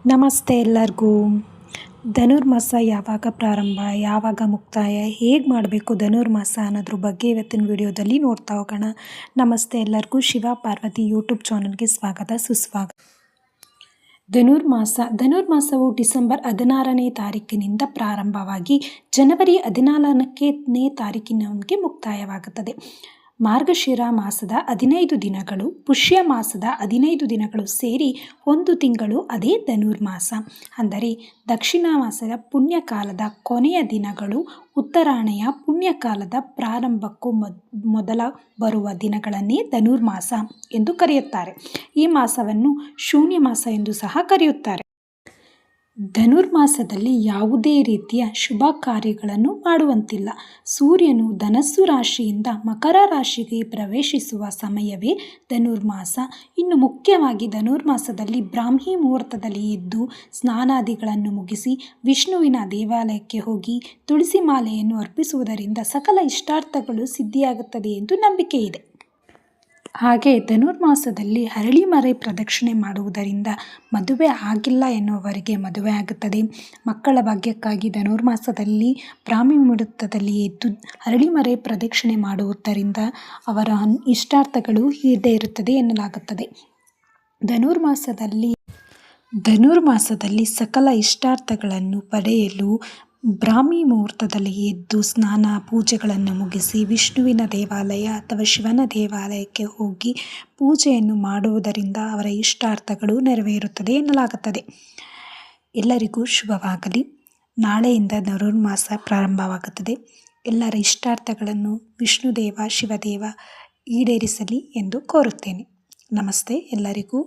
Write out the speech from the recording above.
ನಮಸ್ತೆ ಎಲ್ಲರಿಗೂ. ಧನುರ್ಮಾಸ ಯಾವಾಗ ಪ್ರಾರಂಭ, ಯಾವಾಗ ಮುಕ್ತಾಯ, ಹೇಗೆ ಮಾಡಬೇಕು ಧನುರ್ಮಾಸ ಅನ್ನೋದ್ರ ಬಗ್ಗೆ ಇವತ್ತಿನ ವಿಡಿಯೋದಲ್ಲಿ ನೋಡ್ತಾ ಹೋಗೋಣ. ನಮಸ್ತೆ ಎಲ್ಲರಿಗೂ. ಶಿವ ಪಾರ್ವತಿ ಯೂಟ್ಯೂಬ್ ಚಾನಲ್ಗೆ ಸ್ವಾಗತ ಸುಸ್ವಾಗತ. ಧನುರ್ಮಾಸವು ಡಿಸೆಂಬರ್ 16ನೇ ತಾರೀಕಿನಿಂದ ಪ್ರಾರಂಭವಾಗಿ ಜನವರಿ 14ನೇ ತಾರೀಕಿನವರೆಗೆ ಮುಕ್ತಾಯವಾಗುತ್ತದೆ. ಮಾರ್ಗಶಿರ ಮಾಸದ 15 ದಿನಗಳು, ಪುಷ್ಯ ಮಾಸದ 15 ದಿನಗಳು ಸೇರಿ ಒಂದು ತಿಂಗಳು, ಅದೇ ಧನುರ್ಮಾಸ. ಅಂದರೆ ದಕ್ಷಿಣ ಮಾಸದ ಪುಣ್ಯಕಾಲದ ಕೊನೆಯ ದಿನಗಳು ಉತ್ತರಾಯಣೆಯ ಪುಣ್ಯಕಾಲದ ಪ್ರಾರಂಭಕ್ಕೂ ಮೊದಲ ಬರುವ ದಿನಗಳನ್ನೇ ಧನುರ್ಮಾಸ ಎಂದು ಕರೆಯುತ್ತಾರೆ. ಈ ಮಾಸವನ್ನು ಶೂನ್ಯ ಮಾಸ ಎಂದು ಸಹ ಕರೆಯುತ್ತಾರೆ. ಧನುರ್ಮಾಸದಲ್ಲಿ ಯಾವುದೇ ರೀತಿಯ ಶುಭ ಕಾರ್ಯಗಳನ್ನು ಮಾಡುವಂತಿಲ್ಲ. ಸೂರ್ಯನು ಧನಸ್ಸು ರಾಶಿಯಿಂದ ಮಕರ ರಾಶಿಗೆ ಪ್ರವೇಶಿಸುವ ಸಮಯವೇ ಧನುರ್ಮಾಸ. ಇನ್ನು ಮುಖ್ಯವಾಗಿ ಧನುರ್ಮಾಸದಲ್ಲಿ ಬ್ರಾಹ್ಮಿ ಮುಹೂರ್ತದಲ್ಲಿ ಎದ್ದು ಸ್ನಾನಾದಿಗಳನ್ನು ಮುಗಿಸಿ ವಿಷ್ಣುವಿನ ದೇವಾಲಯಕ್ಕೆ ಹೋಗಿ ತುಳಸಿ ಮಾಲೆಯನ್ನು ಅರ್ಪಿಸುವುದರಿಂದ ಸಕಲ ಇಷ್ಟಾರ್ಥಗಳು ಸಿದ್ಧಿಯಾಗುತ್ತದೆ ಎಂದು ನಂಬಿಕೆ ಇದೆ. ಹಾಗೆ ಧನುರ್ಮಾಸದಲ್ಲಿ ಅರಳಿ ಮರೆ ಪ್ರದಕ್ಷಿಣೆ ಮಾಡುವುದರಿಂದ ಮದುವೆ ಆಗಿಲ್ಲ ಎನ್ನುವವರಿಗೆ ಮದುವೆ ಆಗುತ್ತದೆ. ಮಕ್ಕಳ ಭಾಗ್ಯಕ್ಕಾಗಿ ಧನುರ್ಮಾಸದಲ್ಲಿ ಬ್ರಾಹ್ಮಿ ಮುಹೂರ್ತದಲ್ಲಿ ಎದ್ದು ಅರಳಿ ಮರೆ ಪ್ರದಕ್ಷಿಣೆ ಮಾಡುವುದರಿಂದ ಅವರ ಇಷ್ಟಾರ್ಥಗಳು ಈಡೇರುತ್ತದೆ ಎನ್ನಲಾಗುತ್ತದೆ. ಧನುರ್ಮಾಸದಲ್ಲಿ ಸಕಲ ಇಷ್ಟಾರ್ಥಗಳನ್ನು ಪಡೆಯಲು ಬ್ರಾಹ್ಮಿ ಮುಹೂರ್ತದಲ್ಲಿ ಎದ್ದು ಸ್ನಾನ ಪೂಜೆಗಳನ್ನು ಮುಗಿಸಿ ವಿಷ್ಣುವಿನ ದೇವಾಲಯ ಅಥವಾ ಶಿವನ ದೇವಾಲಯಕ್ಕೆ ಹೋಗಿ ಪೂಜೆಯನ್ನು ಮಾಡುವುದರಿಂದ ಅವರ ಇಷ್ಟಾರ್ಥಗಳು ನೆರವೇರುತ್ತದೆ ಎನ್ನಲಾಗುತ್ತದೆ. ಎಲ್ಲರಿಗೂ ಶುಭವಾಗಲಿ. ನಾಳೆಯಿಂದ ಧನುರ್ಮಾಸ ಪ್ರಾರಂಭವಾಗುತ್ತದೆ. ಎಲ್ಲರ ಇಷ್ಟಾರ್ಥಗಳನ್ನು ವಿಷ್ಣುದೇವ ಶಿವದೇವ ಈಡೇರಿಸಲಿ ಎಂದು ಕೋರುತ್ತೇನೆ. ನಮಸ್ತೆ ಎಲ್ಲರಿಗೂ.